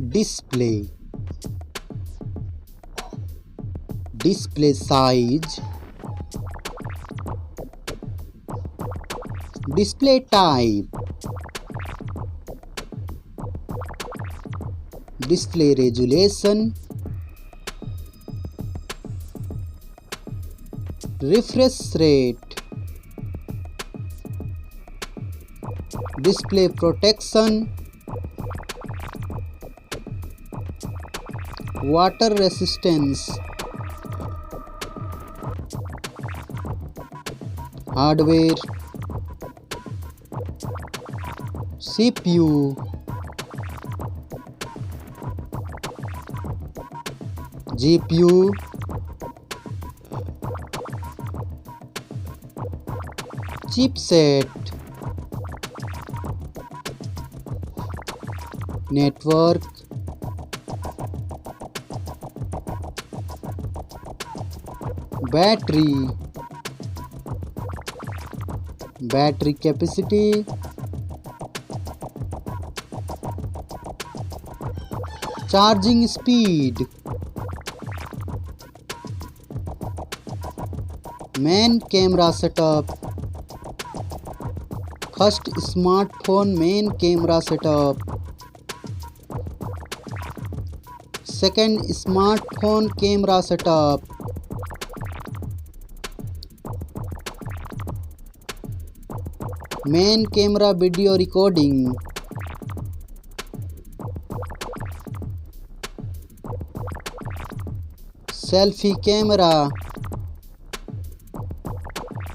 display, display size, display type, display resolution, refresh rate, display protection, water resistance, hardware, CPU, GPU, chipset, network, battery, battery capacity, charging speed, main camera setup, first smartphone main camera setup, second smartphone camera setup, main camera video recording, selfie camera,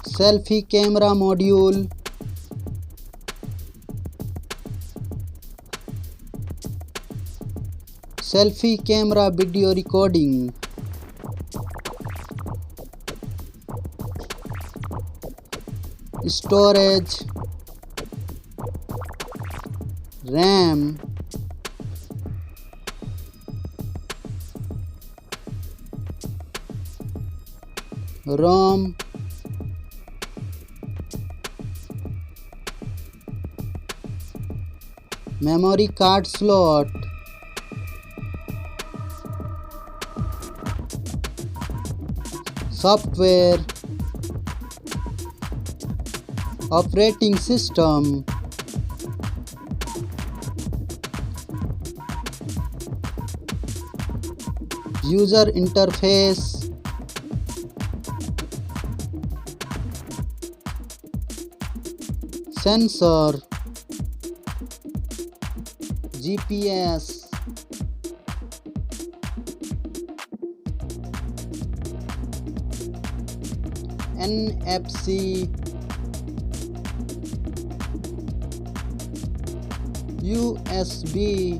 selfie camera module, selfie camera video recording, storage, RAM, ROM, memory card slot, software, operating system, user interface, sensor, GPS, NFC, USB,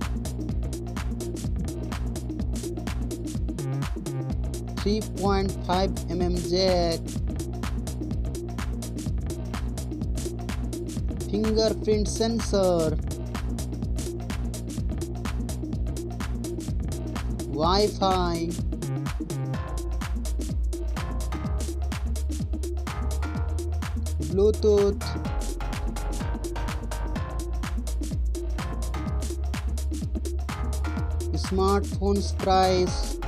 3.5mm jack, fingerprint sensor, Wi-Fi, Bluetooth, smartphones price,